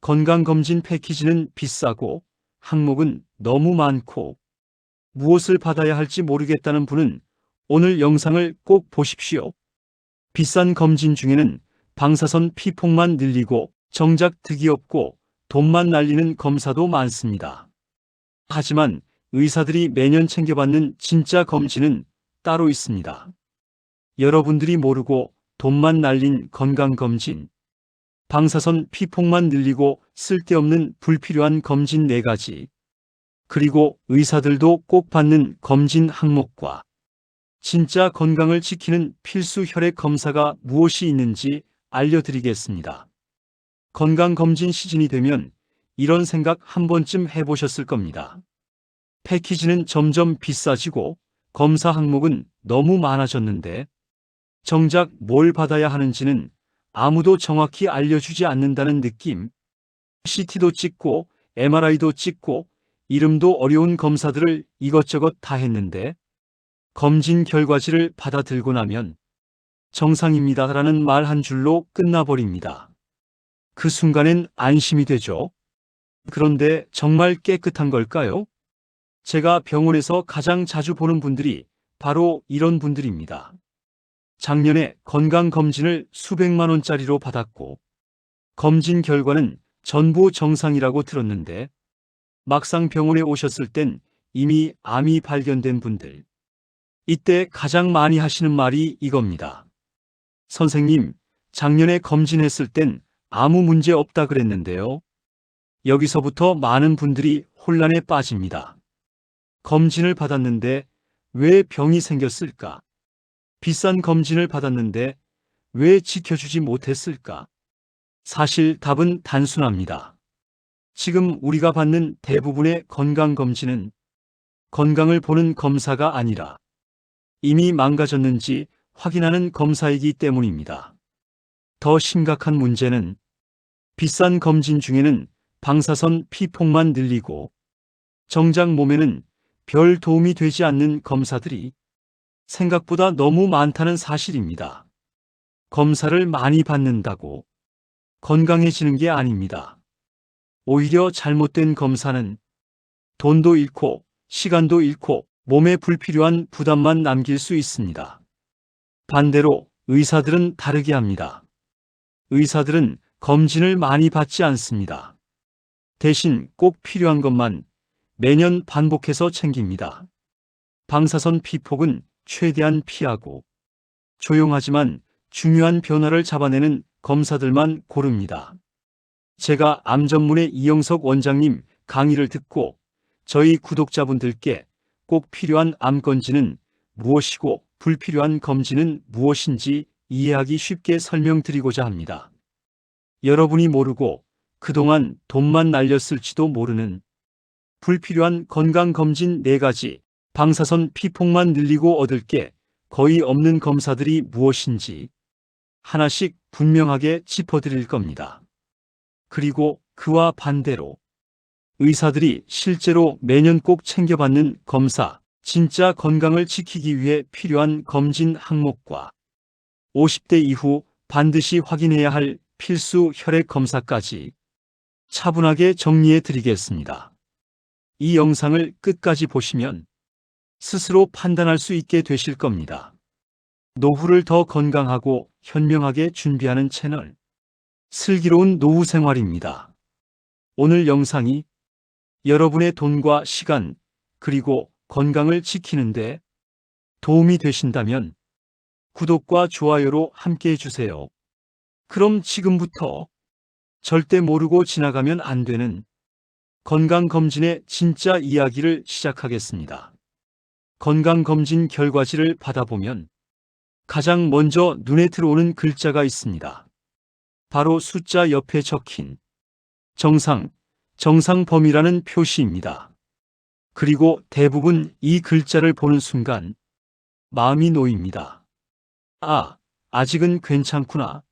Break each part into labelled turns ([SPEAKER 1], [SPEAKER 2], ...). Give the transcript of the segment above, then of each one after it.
[SPEAKER 1] 건강검진 패키지는 비싸고 항목은 너무 많고 무엇을 받아야 할지 모르겠다는 분은 오늘 영상을 꼭 보십시오. 비싼 검진 중에는 방사선 피폭만 늘리고 정작 득이 없고 돈만 날리는 검사도 많습니다. 하지만 의사들이 매년 챙겨받는 진짜 검진은 따로 있습니다. 여러분들이 모르고 돈만 날린 건강검진, 방사선 피폭만 늘리고 쓸데없는 불필요한 검진 4가지, 그리고 의사들도 꼭 받는 검진 항목과 진짜 건강을 지키는 필수 혈액 검사가 무엇이 있는지 알려드리겠습니다. 건강검진 시즌이 되면 이런 생각 한 번쯤 해보셨을 겁니다. 패키지는 점점 비싸지고 검사 항목은 너무 많아졌는데 정작 뭘 받아야 하는지는 아무도 정확히 알려주지 않는다는 느낌. CT도 찍고 MRI도 찍고 이름도 어려운 검사들을 이것저것 다 했는데 검진 결과지를 받아 들고 나면 정상입니다라는 말 한 줄로 끝나버립니다. 그 순간엔 안심이 되죠. 그런데 정말 깨끗한 걸까요? 제가 병원에서 가장 자주 보는 분들이 바로 이런 분들입니다. 작년에 건강검진을 수백만 원짜리로 받았고 검진 결과는 전부 정상이라고 들었는데 막상 병원에 오셨을 땐 이미 암이 발견된 분들. 이때 가장 많이 하시는 말이 이겁니다. 선생님, 작년에 검진했을 땐 아무 문제 없다 그랬는데요. 여기서부터 많은 분들이 혼란에 빠집니다. 검진을 받았는데 왜 병이 생겼을까? 비싼 검진을 받았는데 왜 지켜주지 못했을까? 사실 답은 단순합니다. 지금 우리가 받는 대부분의 건강검진은 건강을 보는 검사가 아니라 이미 망가졌는지 확인하는 검사이기 때문입니다. 더 심각한 문제는 비싼 검진 중에는 방사선 피폭만 늘리고 정작 몸에는 별 도움이 되지 않는 검사들이 생각보다 너무 많다는 사실입니다. 검사를 많이 받는다고 건강해지는 게 아닙니다. 오히려 잘못된 검사는 돈도 잃고 시간도 잃고 몸에 불필요한 부담만 남길 수 있습니다. 반대로 의사들은 다르게 합니다. 의사들은 검진을 많이 받지 않습니다. 대신 꼭 필요한 것만 매년 반복해서 챙깁니다. 방사선 피폭은 최대한 피하고 조용하지만 중요한 변화를 잡아내는 검사들만 고릅니다. 제가 암 전문의 이영석 원장님 강의를 듣고 저희 구독자분들께 꼭 필요한 암 검진은 무엇이고 불필요한 검진은 무엇인지 이해하기 쉽게 설명드리고자 합니다. 여러분이 모르고 그동안 돈만 날렸을지도 모르는 불필요한 건강검진 4가지, 방사선 피폭만 늘리고 얻을 게 거의 없는 검사들이 무엇인지 하나씩 분명하게 짚어드릴 겁니다. 그리고 그와 반대로 의사들이 실제로 매년 꼭 챙겨받는 검사, 진짜 건강을 지키기 위해 필요한 검진 항목과 50대 이후 반드시 확인해야 할 필수 혈액 검사까지 차분하게 정리해 드리겠습니다. 이 영상을 끝까지 보시면 스스로 판단할 수 있게 되실 겁니다. 노후를 더 건강하고 현명하게 준비하는 채널, 슬기로운 노후 생활입니다. 오늘 영상이 여러분의 돈과 시간, 그리고 건강을 지키는데 도움이 되신다면 구독과 좋아요로 함께 해주세요. 그럼 지금부터 절대 모르고 지나가면 안 되는 건강검진의 진짜 이야기를 시작하겠습니다. 건강검진 결과지를 받아보면 가장 먼저 눈에 들어오는 글자가 있습니다. 바로 숫자 옆에 적힌 정상 범위라는 표시입니다. 그리고 대부분 이 글자를 보는 순간 마음이 놓입니다. 아직은 괜찮구나.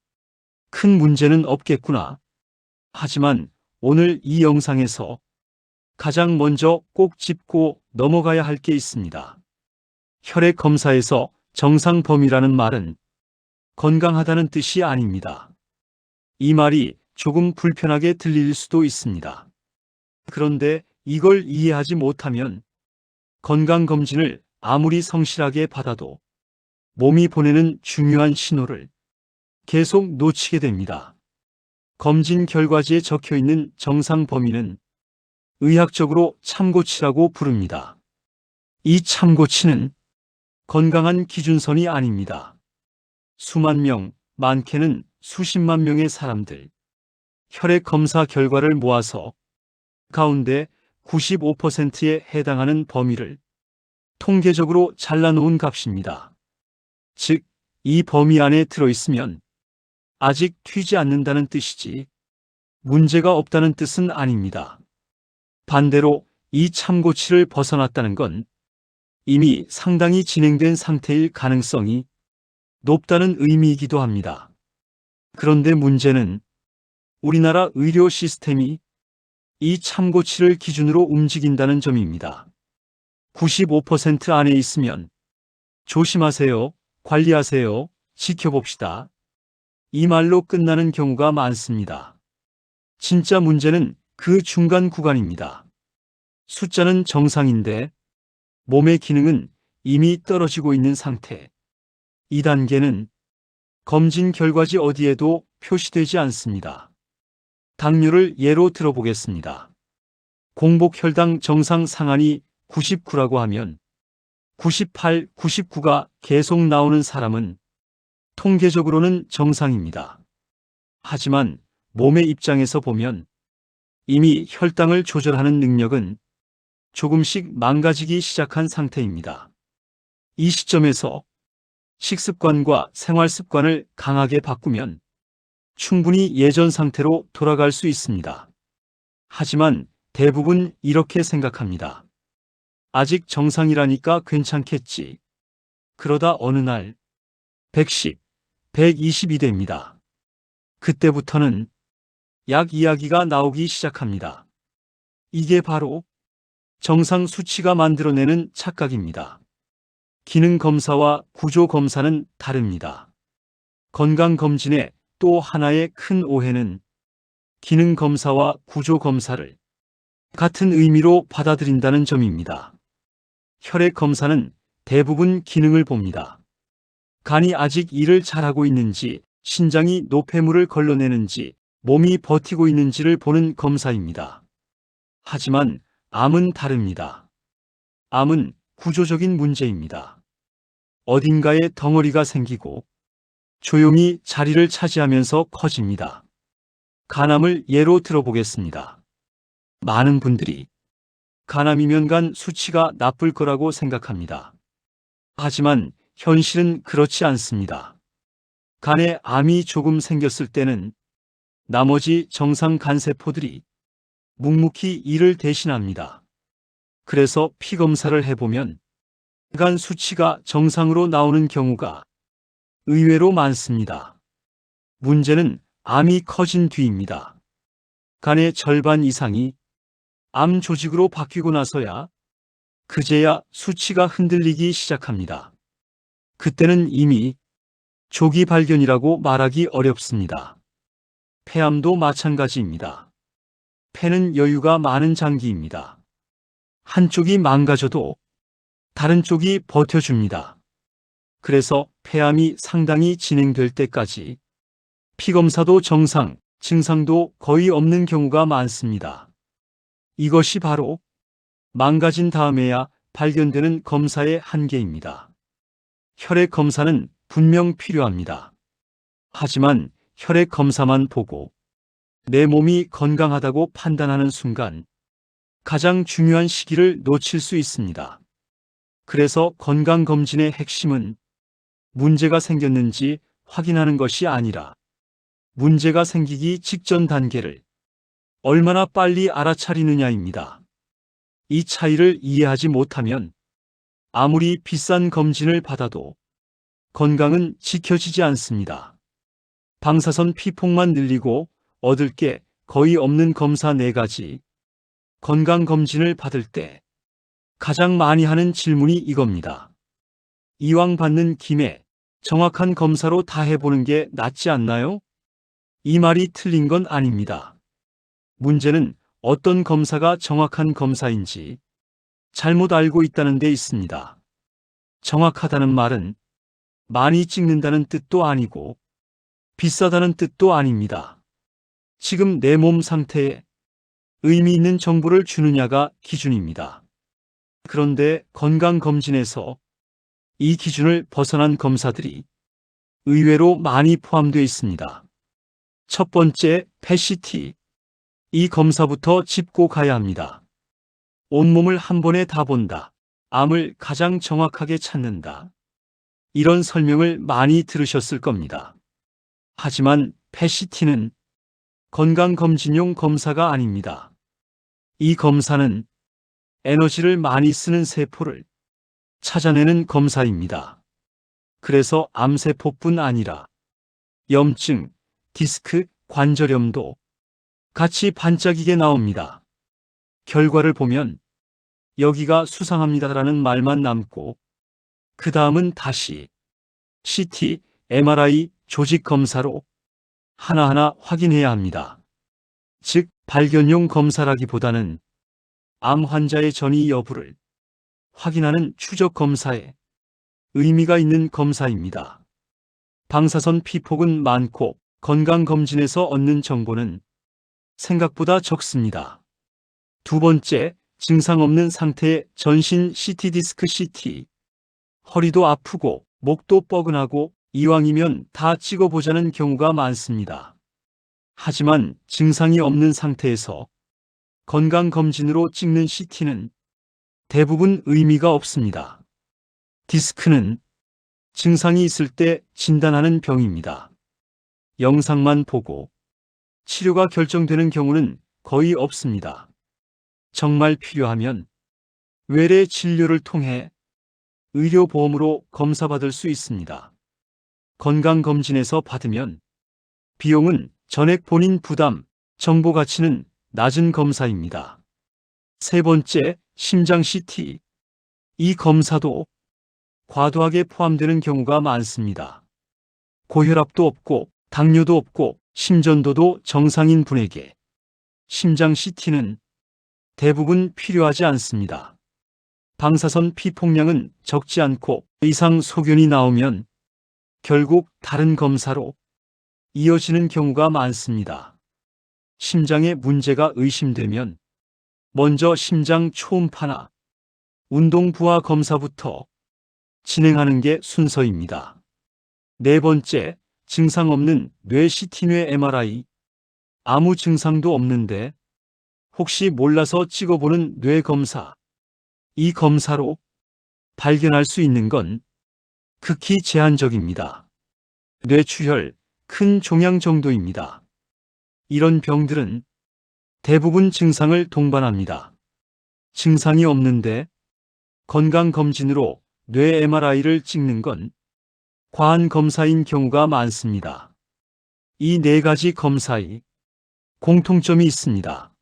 [SPEAKER 1] 큰 문제는 없겠구나. 하지만 오늘 이 영상에서 가장 먼저 꼭 짚고 넘어가야 할 게 있습니다. 혈액 검사에서 정상 범위라는 말은 건강하다는 뜻이 아닙니다. 이 말이 조금 불편하게 들릴 수도 있습니다. 그런데 이걸 이해하지 못하면 건강검진을 아무리 성실하게 받아도 몸이 보내는 중요한 신호를 계속 놓치게 됩니다. 검진 결과지에 적혀 있는 정상 범위는 의학적으로 참고치라고 부릅니다. 이 참고치는 건강한 기준선이 아닙니다. 수만 명, 많게는 수십만 명의 사람들, 혈액 검사 결과를 모아서 가운데 95%에 해당하는 범위를 통계적으로 잘라놓은 값입니다. 즉, 이 범위 안에 들어있으면 아직 튀지 않는다는 뜻이지 문제가 없다는 뜻은 아닙니다. 반대로 이 참고치를 벗어났다는 건 이미 상당히 진행된 상태일 가능성이 높다는 의미이기도 합니다. 그런데 문제는 우리나라 의료 시스템이 이 참고치를 기준으로 움직인다는 점입니다. 95% 안에 있으면 조심하세요, 관리하세요, 지켜봅시다. 이 말로 끝나는 경우가 많습니다. 진짜 문제는 그 중간 구간입니다. 숫자는 정상인데 몸의 기능은 이미 떨어지고 있는 상태. 이 단계는 검진 결과지 어디에도 표시되지 않습니다. 당뇨를 예로 들어보겠습니다. 공복혈당 정상 상한이 99라고 하면 98, 99가 계속 나오는 사람은 통계적으로는 정상입니다. 하지만 몸의 입장에서 보면 이미 혈당을 조절하는 능력은 조금씩 망가지기 시작한 상태입니다. 이 시점에서 식습관과 생활습관을 강하게 바꾸면 충분히 예전 상태로 돌아갈 수 있습니다. 하지만 대부분 이렇게 생각합니다. 아직 정상이라니까 괜찮겠지. 그러다 어느 날 110, 120이 됩니다. 그때부터는 약 이야기가 나오기 시작합니다. 이게 바로 정상 수치가 만들어내는 착각입니다. 기능검사와 구조검사는 다릅니다. 건강검진의 또 하나의 큰 오해는 기능검사와 구조검사를 같은 의미로 받아들인다는 점입니다. 혈액검사는 대부분 기능을 봅니다. 간이 아직 일을 잘하고 있는지, 신장이 노폐물을 걸러내는지, 몸이 버티고 있는지를 보는 검사입니다. 하지만 암은 다릅니다. 암은 구조적인 문제입니다. 어딘가에 덩어리가 생기고 조용히 자리를 차지하면서 커집니다. 간암을 예로 들어보겠습니다. 많은 분들이 간암이면 간 수치가 나쁠 거라고 생각합니다. 하지만 현실은 그렇지 않습니다. 간에 암이 조금 생겼을 때는 나머지 정상 간세포들이 묵묵히 이를 대신합니다. 그래서 피검사를 해보면 간 수치가 정상으로 나오는 경우가 의외로 많습니다. 문제는 암이 커진 뒤입니다. 간의 절반 이상이 암 조직으로 바뀌고 나서야 그제야 수치가 흔들리기 시작합니다. 그때는 이미 조기 발견이라고 말하기 어렵습니다. 폐암도 마찬가지입니다. 폐는 여유가 많은 장기입니다. 한쪽이 망가져도 다른 쪽이 버텨줍니다. 그래서 폐암이 상당히 진행될 때까지 피검사도 정상, 증상도 거의 없는 경우가 많습니다. 이것이 바로 망가진 다음에야 발견되는 검사의 한계입니다. 혈액 검사는 분명 필요합니다. 하지만 혈액 검사만 보고 내 몸이 건강하다고 판단하는 순간 가장 중요한 시기를 놓칠 수 있습니다. 그래서 건강검진의 핵심은 문제가 생겼는지 확인하는 것이 아니라 문제가 생기기 직전 단계를 얼마나 빨리 알아차리느냐입니다. 이 차이를 이해하지 못하면 아무리 비싼 검진을 받아도 건강은 지켜지지 않습니다. 방사선 피폭만 늘리고 얻을 게 거의 없는 검사 4가지. 건강검진을 받을 때 가장 많이 하는 질문이 이겁니다. 이왕 받는 김에 정확한 검사로 다 해보는 게 낫지 않나요? 이 말이 틀린 건 아닙니다. 문제는 어떤 검사가 정확한 검사인지 잘못 알고 있다는 데 있습니다. 정확하다는 말은 많이 찍는다는 뜻도 아니고 비싸다는 뜻도 아닙니다. 지금 내 몸 상태에 의미 있는 정보를 주느냐가 기준입니다. 그런데 건강검진에서 이 기준을 벗어난 검사들이 의외로 많이 포함되어 있습니다. 첫 번째, PET-CT. 이 검사부터 짚고 가야 합니다. 온몸을 한 번에 다 본다. 암을 가장 정확하게 찾는다. 이런 설명을 많이 들으셨을 겁니다. 하지만 PET-CT는 건강검진용 검사가 아닙니다. 이 검사는 에너지를 많이 쓰는 세포를 찾아내는 검사입니다. 그래서 암세포뿐 아니라 염증, 디스크, 관절염도 같이 반짝이게 나옵니다. 결과를 보면 여기가 수상합니다라는 말만 남고 그 다음은 다시 CT, MRI, 조직 검사로 하나하나 확인해야 합니다. 즉, 발견용 검사라기보다는 암 환자의 전이 여부를 확인하는 추적 검사에 의미가 있는 검사입니다. 방사선 피폭은 많고 건강검진에서 얻는 정보는 생각보다 적습니다. 두 번째, 증상 없는 상태의 전신 CT 디스크 CT. 허리도 아프고 목도 뻐근하고 이왕이면 다 찍어보자는 경우가 많습니다. 하지만 증상이 없는 상태에서 건강검진으로 찍는 CT는 대부분 의미가 없습니다. 디스크는 증상이 있을 때 진단하는 병입니다. 영상만 보고 치료가 결정되는 경우는 거의 없습니다. 정말 필요하면 외래 진료를 통해 의료보험으로 검사받을 수 있습니다. 건강검진에서 받으면 비용은 전액 본인 부담, 정보 가치는 낮은 검사입니다. 세 번째, 심장 CT. 이 검사도 과도하게 포함되는 경우가 많습니다. 고혈압도 없고 당뇨도 없고 심전도도 정상인 분에게 심장 CT는 대부분 필요하지 않습니다. 방사선 피폭량은 적지 않고 이상 소견이 나오면 결국 다른 검사로 이어지는 경우가 많습니다. 심장에 문제가 의심되면 먼저 심장 초음파나 운동부하 검사부터 진행하는 게 순서입니다. 네 번째, 증상 없는 뇌 CT, 뇌 MRI. 아무 증상도 없는데 혹시 몰라서 찍어보는 뇌 검사. 이 검사로 발견할 수 있는 건 극히 제한적입니다. 뇌출혈, 큰 종양 정도입니다. 이런 병들은 대부분 증상을 동반합니다. 증상이 없는데 건강검진으로 뇌 MRI를 찍는 건 과한 검사인 경우가 많습니다. 이 네 가지 검사의 공통점이 있습니다.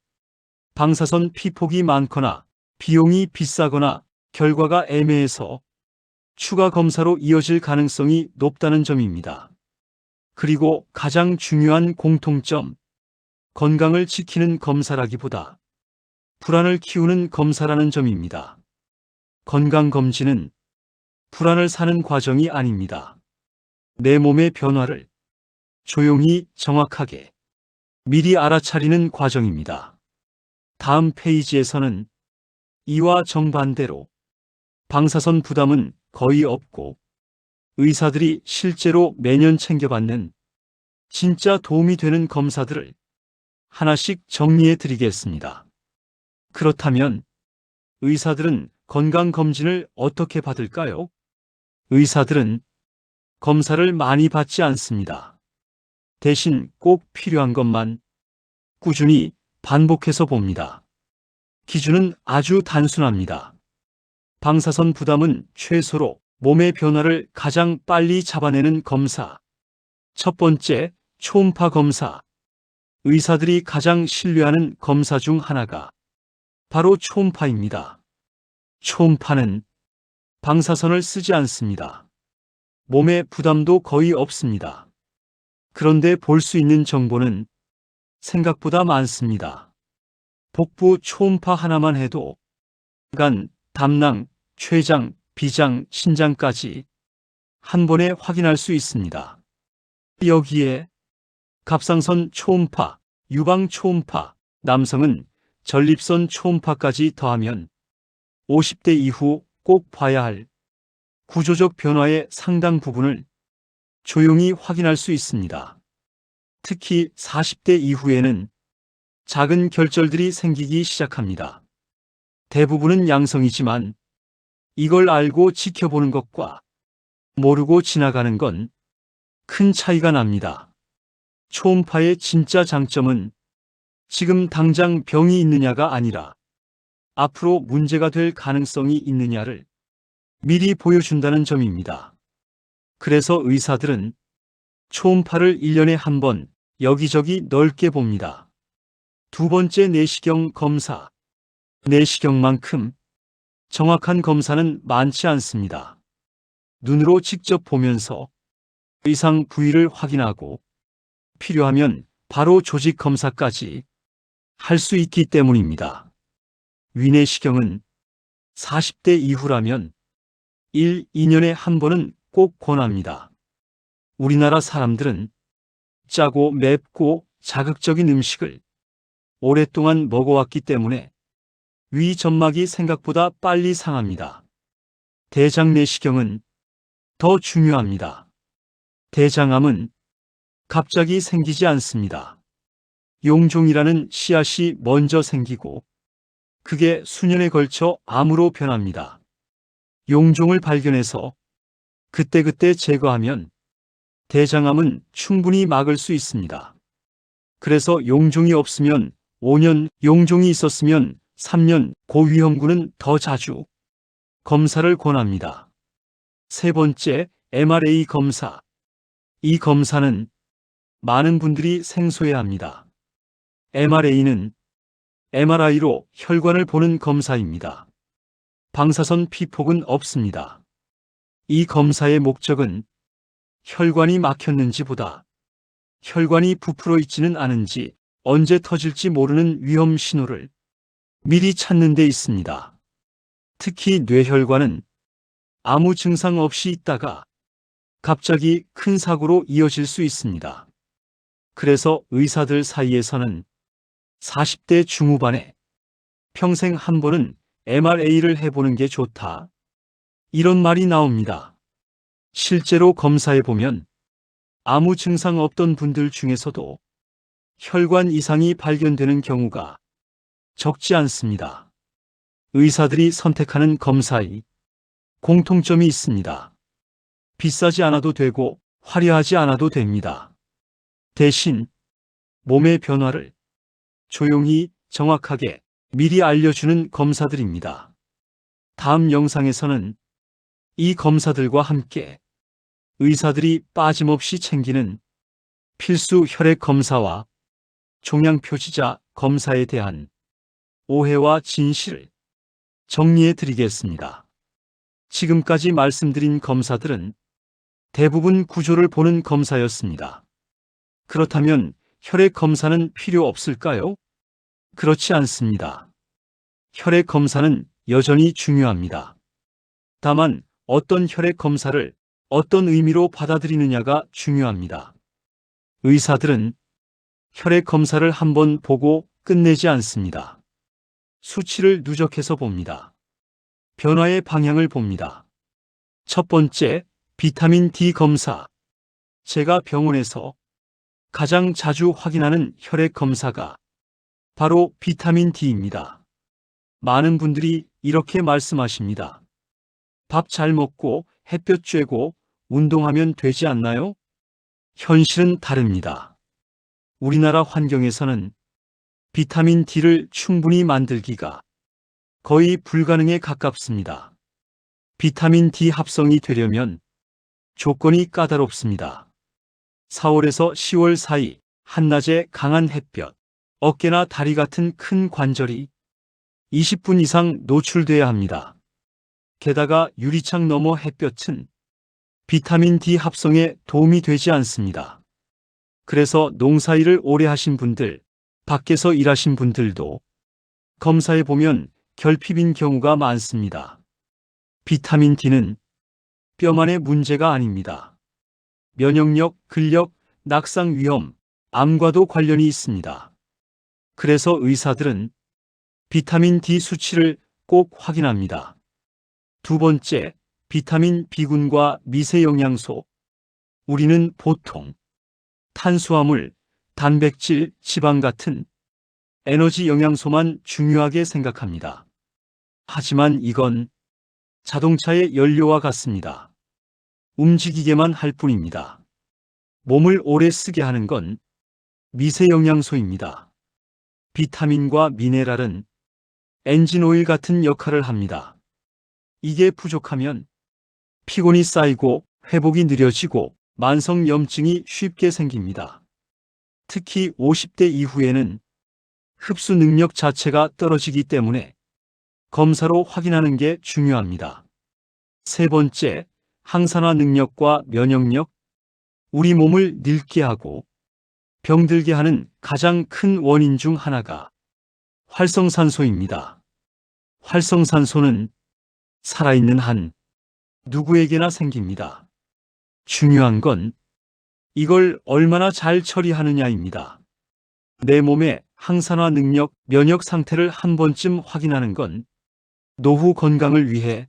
[SPEAKER 1] 방사선 피폭이 많거나 비용이 비싸거나 결과가 애매해서 추가 검사로 이어질 가능성이 높다는 점입니다. 그리고 가장 중요한 공통점, 건강을 지키는 검사라기보다 불안을 키우는 검사라는 점입니다. 건강검진은 불안을 사는 과정이 아닙니다. 내 몸의 변화를 조용히 정확하게 미리 알아차리는 과정입니다. 다음 페이지에서는 이와 정반대로 방사선 부담은 거의 없고 의사들이 실제로 매년 챙겨받는 진짜 도움이 되는 검사들을 하나씩 정리해 드리겠습니다. 그렇다면 의사들은 건강검진을 어떻게 받을까요? 의사들은 검사를 많이 받지 않습니다. 대신 꼭 필요한 것만 꾸준히 반복해서 봅니다. 기준은 아주 단순합니다. 방사선 부담은 최소로 몸의 변화를 가장 빨리 잡아내는 검사. 첫 번째, 초음파 검사. 의사들이 가장 신뢰하는 검사 중 하나가 바로 초음파입니다. 초음파는 방사선을 쓰지 않습니다. 몸에 부담도 거의 없습니다. 그런데 볼 수 있는 정보는 생각보다 많습니다. 복부 초음파 하나만 해도 간, 담낭, 췌장, 비장, 신장까지 한 번에 확인할 수 있습니다. 여기에 갑상선 초음파, 유방 초음파, 남성은 전립선 초음파까지 더하면 50대 이후 꼭 봐야 할 구조적 변화의 상당 부분을 조용히 확인할 수 있습니다. 특히 40대 이후에는 작은 결절들이 생기기 시작합니다. 대부분은 양성이지만 이걸 알고 지켜보는 것과 모르고 지나가는 건 큰 차이가 납니다. 초음파의 진짜 장점은 지금 당장 병이 있느냐가 아니라 앞으로 문제가 될 가능성이 있느냐를 미리 보여준다는 점입니다. 그래서 의사들은 초음파를 1년에 한 번 여기저기 넓게 봅니다. 두 번째, 내시경 검사. 내시경만큼 정확한 검사는 많지 않습니다. 눈으로 직접 보면서 의상 부위를 확인하고 필요하면 바로 조직 검사까지 할 수 있기 때문입니다. 위내시경은 40대 이후라면 1, 2년에 한 번은 꼭 권합니다. 우리나라 사람들은 짜고 맵고 자극적인 음식을 오랫동안 먹어왔기 때문에 위 점막이 생각보다 빨리 상합니다. 대장 내시경은 더 중요합니다. 대장암은 갑자기 생기지 않습니다. 용종이라는 씨앗이 먼저 생기고 그게 수년에 걸쳐 암으로 변합니다. 용종을 발견해서 그때그때 제거하면 대장암은 충분히 막을 수 있습니다. 그래서 용종이 없으면 5년, 용종이 있었으면 3년, 고위험군은 더 자주 검사를 권합니다. 세 번째, MRA 검사. 이 검사는 많은 분들이 생소해합니다. MRA는 MRI로 혈관을 보는 검사입니다. 방사선 피폭은 없습니다. 이 검사의 목적은 혈관이 막혔는지 보다 혈관이 부풀어 있지는 않은지 언제 터질지 모르는 위험 신호를 미리 찾는 데 있습니다. 특히 뇌혈관은 아무 증상 없이 있다가 갑자기 큰 사고로 이어질 수 있습니다. 그래서 의사들 사이에서는 40대 중후반에 평생 한 번은 MRA를 해보는 게 좋다, 이런 말이 나옵니다. 실제로 검사해보면 아무 증상 없던 분들 중에서도 혈관 이상이 발견되는 경우가 적지 않습니다. 의사들이 선택하는 검사의 공통점이 있습니다. 비싸지 않아도 되고 화려하지 않아도 됩니다. 대신 몸의 변화를 조용히 정확하게 미리 알려주는 검사들입니다. 다음 영상에서는 이 검사들과 함께 의사들이 빠짐없이 챙기는 필수 혈액 검사와 종양표시자 검사에 대한 오해와 진실을 정리해 드리겠습니다. 지금까지 말씀드린 검사들은 대부분 구조를 보는 검사였습니다. 그렇다면 혈액 검사는 필요 없을까요? 그렇지 않습니다. 혈액 검사는 여전히 중요합니다. 다만 어떤 혈액 검사를 어떤 의미로 받아들이느냐가 중요합니다. 의사들은 혈액 검사를 한번 보고 끝내지 않습니다. 수치를 누적해서 봅니다. 변화의 방향을 봅니다. 첫 번째, 비타민 D 검사. 제가 병원에서 가장 자주 확인하는 혈액 검사가 바로 비타민 D입니다. 많은 분들이 이렇게 말씀하십니다. 밥 잘 먹고 햇볕 쬐고 운동하면 되지 않나요? 현실은 다릅니다. 우리나라 환경에서는 비타민 D를 충분히 만들기가 거의 불가능에 가깝습니다. 비타민 D 합성이 되려면 조건이 까다롭습니다. 4월에서 10월 사이 한낮에 강한 햇볕, 어깨나 다리 같은 큰 관절이 20분 이상 노출돼야 합니다. 게다가 유리창 너머 햇볕은 비타민 D 합성에 도움이 되지 않습니다. 그래서 농사일을 오래 하신 분들, 밖에서 일하신 분들도 검사해 보면 결핍인 경우가 많습니다. 비타민 D는 뼈만의 문제가 아닙니다. 면역력, 근력, 낙상 위험, 암과도 관련이 있습니다. 그래서 의사들은 비타민 D 수치를 꼭 확인합니다. 두 번째, 비타민 B군과 미세 영양소. 우리는 보통 탄수화물, 단백질, 지방 같은 에너지 영양소만 중요하게 생각합니다. 하지만 이건 자동차의 연료와 같습니다. 움직이게만 할 뿐입니다. 몸을 오래 쓰게 하는 건 미세 영양소입니다. 비타민과 미네랄은 엔진오일 같은 역할을 합니다. 이게 부족하면 피곤이 쌓이고 회복이 느려지고 만성염증이 쉽게 생깁니다. 특히 50대 이후에는 흡수 능력 자체가 떨어지기 때문에 검사로 확인하는 게 중요합니다. 세 번째, 항산화 능력과 면역력. 우리 몸을 늙게 하고 병들게 하는 가장 큰 원인 중 하나가 활성산소입니다. 활성산소는 살아있는 한 누구에게나 생깁니다. 중요한 건 이걸 얼마나 잘 처리하느냐입니다. 내 몸의 항산화 능력, 면역 상태를 한 번쯤 확인하는 건 노후 건강을 위해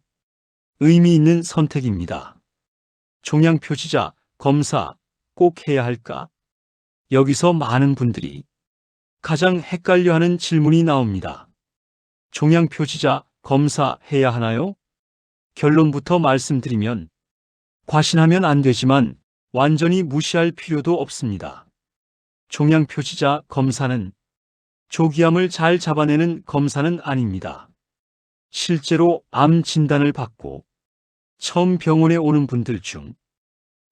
[SPEAKER 1] 의미 있는 선택입니다. 종양표시자 검사 꼭 해야 할까? 여기서 많은 분들이 가장 헷갈려하는 질문이 나옵니다. 종양표시자 검사 해야 하나요? 결론부터 말씀드리면 과신하면 안 되지만 완전히 무시할 필요도 없습니다. 종양표시자 검사는 조기암을 잘 잡아내는 검사는 아닙니다. 실제로 암 진단을 받고 처음 병원에 오는 분들 중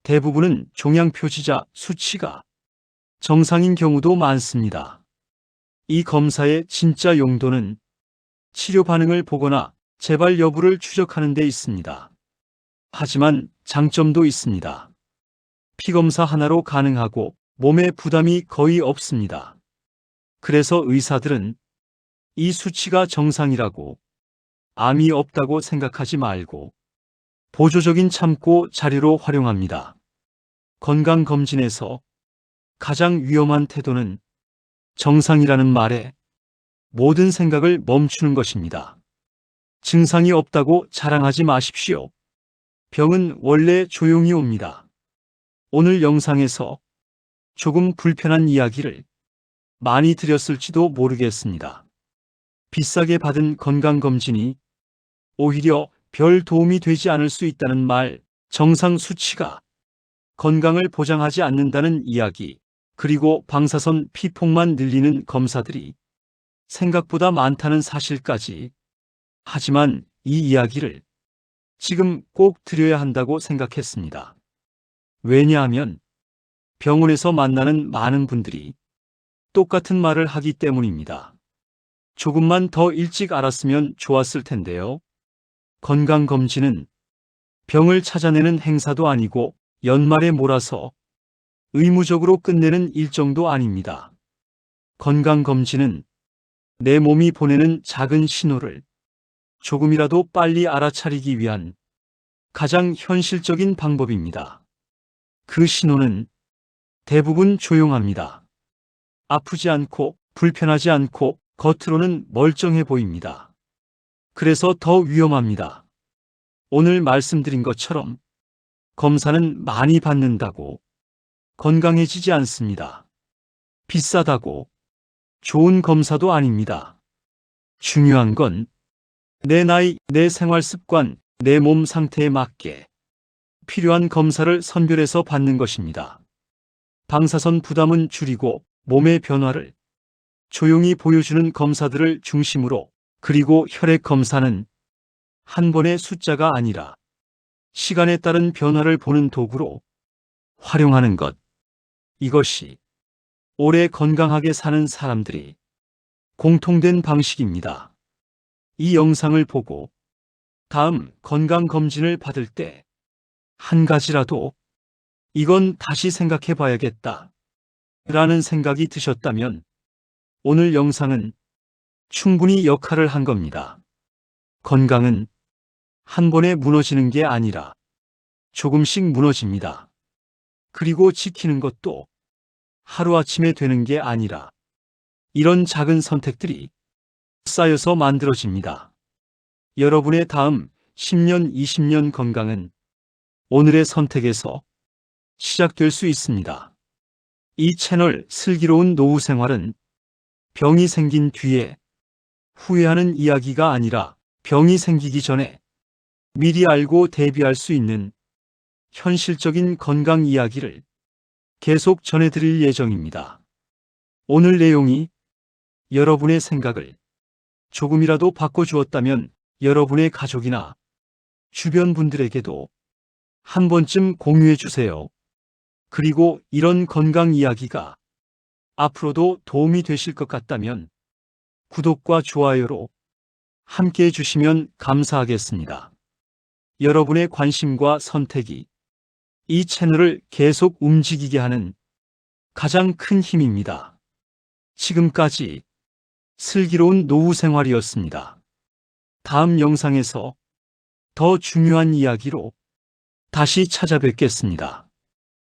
[SPEAKER 1] 대부분은 종양표시자 수치가 정상인 경우도 많습니다. 이 검사의 진짜 용도는 치료 반응을 보거나 재발 여부를 추적하는 데 있습니다. 하지만 장점도 있습니다. 피검사 하나로 가능하고 몸에 부담이 거의 없습니다. 그래서 의사들은 이 수치가 정상이라고 암이 없다고 생각하지 말고 보조적인 참고 자료로 활용합니다. 건강검진에서 가장 위험한 태도는 정상이라는 말에 모든 생각을 멈추는 것입니다. 증상이 없다고 자랑하지 마십시오. 병은 원래 조용히 옵니다. 오늘 영상에서 조금 불편한 이야기를 많이 드렸을지도 모르겠습니다. 비싸게 받은 건강검진이 오히려 별 도움이 되지 않을 수 있다는 말, 정상 수치가 건강을 보장하지 않는다는 이야기, 그리고 방사선 피폭만 늘리는 검사들이 생각보다 많다는 사실까지. 하지만 이 이야기를 지금 꼭 드려야 한다고 생각했습니다. 왜냐하면 병원에서 만나는 많은 분들이 똑같은 말을 하기 때문입니다. 조금만 더 일찍 알았으면 좋았을 텐데요. 건강검진은 병을 찾아내는 행사도 아니고 연말에 몰아서 의무적으로 끝내는 일정도 아닙니다. 건강검진은 내 몸이 보내는 작은 신호를 조금이라도 빨리 알아차리기 위한 가장 현실적인 방법입니다. 그 신호는 대부분 조용합니다. 아프지 않고 불편하지 않고 겉으로는 멀쩡해 보입니다. 그래서 더 위험합니다. 오늘 말씀드린 것처럼 검사는 많이 받는다고 건강해지지 않습니다. 비싸다고 좋은 검사도 아닙니다. 중요한 건 내 나이, 내 생활 습관, 내 몸 상태에 맞게 필요한 검사를 선별해서 받는 것입니다. 방사선 부담은 줄이고 몸의 변화를 조용히 보여주는 검사들을 중심으로, 그리고 혈액 검사는 한 번의 숫자가 아니라 시간에 따른 변화를 보는 도구로 활용하는 것. 이것이 오래 건강하게 사는 사람들이 공통된 방식입니다. 이 영상을 보고 다음 건강검진을 받을 때 한 가지라도 이건 다시 생각해 봐야겠다 라는 생각이 드셨다면 오늘 영상은 충분히 역할을 한 겁니다. 건강은 한 번에 무너지는 게 아니라 조금씩 무너집니다. 그리고 지키는 것도 하루아침에 되는 게 아니라 이런 작은 선택들이 쌓여서 만들어집니다. 여러분의 다음 10년, 20년 건강은 오늘의 선택에서 시작될 수 있습니다. 이 채널 슬기로운 노후 생활은 병이 생긴 뒤에 후회하는 이야기가 아니라 병이 생기기 전에 미리 알고 대비할 수 있는 현실적인 건강 이야기를 계속 전해드릴 예정입니다. 오늘 내용이 여러분의 생각을 조금이라도 바꿔주었다면 여러분의 가족이나 주변 분들에게도 한 번쯤 공유해 주세요. 그리고 이런 건강 이야기가 앞으로도 도움이 되실 것 같다면 구독과 좋아요로 함께 해주시면 감사하겠습니다. 여러분의 관심과 선택이 이 채널을 계속 움직이게 하는 가장 큰 힘입니다. 지금까지 슬기로운 노후 생활이었습니다. 다음 영상에서 더 중요한 이야기로 다시 찾아뵙겠습니다.